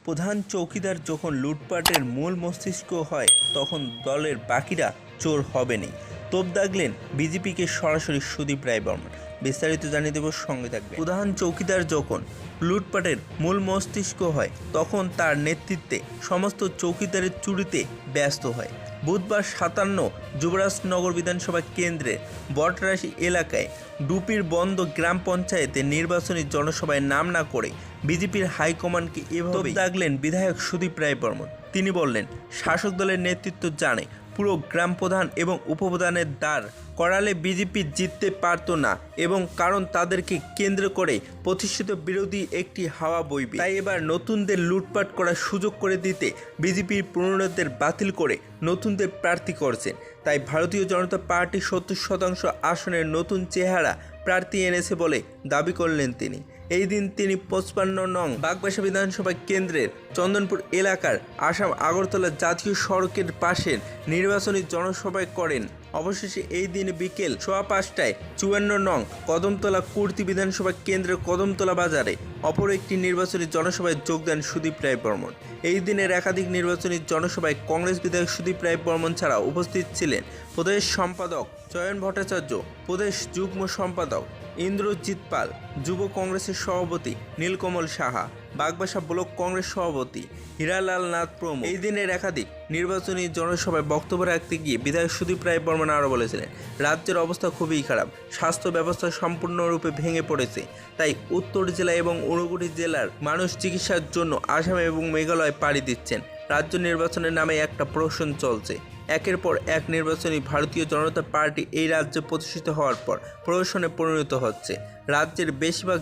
প্রধান চৌকিদার যখন লুটপাটের মূল মস্তিষ্ক হয় তখন দলের বাকিরা চোর হবেনই, তোপ দাগলেন বিজেপিকে সরাসরি সুদীপ রায় বর্মন। বিস্তারিত জানিয়ে দেব, সঙ্গে থাকবে। প্রধান চৌকিদার যখন লুটপাটের মূল মস্তিষ্ক হয় তখন তার নেতৃত্বে সমস্ত চৌকিদারের চুরিতে ব্যস্ত হয়। বুধবার 57 যুবরাজনগর বিধানসভা কেন্দ্রের বটরাশি এলাকায় ডুপির বন্ধ গ্রাম পঞ্চায়েতে নির্বাচনী জনসভায় নাম না করে বিজেপির হাইকমান্ডকে এভাবে দাগলেন বিধায়ক সুদীপ রায় বর্মন। তিনি বললেন, শাসক দলের নেতৃত্ব জানে পুরো গ্রাম প্রধান এবং উপপ্রধানের দ্বার করালে বিজেপি জিততে পারত না, এবং কারণ তাদেরকে কেন্দ্র করে প্রতিষ্ঠিত বিরোধী একটি হাওয়া বইবে। তাই এবার নতুনদের লুটপাট করার সুযোগ করে দিতে বিজেপির পুরনোদের বাতিল করে নতুনদের প্রার্থী করছেন। তাই ভারতীয় জনতা পার্টি 70% আসনের নতুন চেহারা প্রার্থী এনেছে বলে দাবি করলেন তিনি। এই দিন তিনি 55 নং বাগবাসা বিধানসভা কেন্দ্রের চন্দনপুর এলাকার আসাম আগরতলা জাতীয় সড়কের পাশের নির্বাচনী জনসভায় করেন। অবশেষে এই দিন বিকেল 5:15টায় 54 নং কদমতলা কুর্তি বিধানসভা কেন্দ্রের কদমতলা বাজারে অপর একটি নির্বাচনী জনসভায় যোগ দেন সুদীপ রায় বর্মন। এই দিনের একাধিক নির্বাচনী জনসভায় কংগ্রেস বিধায়ক সুদীপ রায় বর্মন ছাড়া উপস্থিত ছিলেন প্রদেশ সম্পাদক চয়ন ভট্টাচার্য, প্রদেশ যুগ্ম সম্পাদক ইন্দ্রজিৎ পাল, যুব কংগ্রেসের সভাপতি নীলকমল সাহা, বাগবাসা ব্লক কংগ্রেস সভাপতি হীরালাল নাথ প্রমুখ। এই দিনের একাধিক নির্বাচনী জনসভায় বক্তব্য রাখতে গিয়ে বিধায়ক সুদীপ রায় বর্মন আরও বলেছিলেন, রাজ্যের অবস্থা খুবই খারাপ, স্বাস্থ্য ব্যবস্থা সম্পূর্ণরূপে ভেঙে পড়েছে। তাই উত্তর জেলা এবং ঊনকোটি জেলার মানুষ চিকিৎসার জন্য আসাম এবং মেঘালয় পাড়ি দিচ্ছেন। রাজ্য নির্বাচনের নামে একটা প্রহসন চলছে। একের পর এক নির্বাচনী ভারতীয় জনতা পার্টি এই রাজ্যে প্রতিষ্ঠিত হওয়ার পর প্রহসনে পরিণত হচ্ছে। রাজ্যের বেশিরভাগ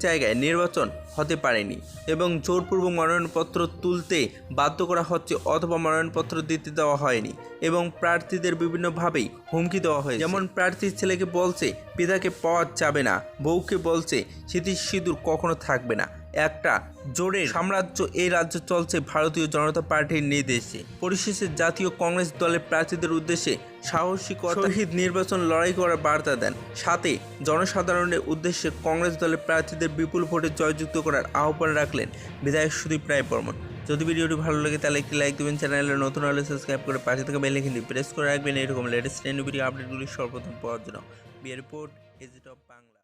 জায়গায় নির্বাচন হতে পারেনি এবং জোরপূর্বক মনোনয়নপত্র তুলতে বাধ্য করা হচ্ছে অথবা মনোনয়নপত্র দিতে দেওয়া হয়নি এবং প্রার্থীদের বিভিন্নভাবেই হুমকি দেওয়া হয়েছে। যেমন প্রার্থীর ছেলেকে বলছে পিতাকে পাওয়া যাবে না, বউকে বলছে স্মৃতির সিঁদুর কখনো থাকবে না। একটা জোরের সাম্রাজ্য এই রাজ্য চলছে ভারতীয় জনতা পার্টির নির্দেশে। পরিশেষে জাতীয় কংগ্রেস দলের প্রার্থীদের উদ্দেশ্যে সাহসিকতা শহীদ নির্বাচন লড়াই করার বার্তা দেন। সাথে জনসাধারণের উদ্দেশ্যে কংগ্রেস দলের প্রার্থীদের বিপুল ভোটে জয়যুক্ত করার আহ্বান রাখলেন বিধায়ক সুদীপ রায় বর্মন। যদি ভিডিওটি ভালো লাগে তাহলে একটি লাইক দেবেন, চ্যানেলে নতুন হলে সাবস্ক্রাইব করে পাশে থাকা বেল আইকনটি প্রেস করে রাখবেন এরকম লেটেস্ট ভিডিও আপডেটগুলি সর্বপ্রথম পাওয়ার জন্য। বিয়ার রিপোর্ট, এজিট অফ বাংলা।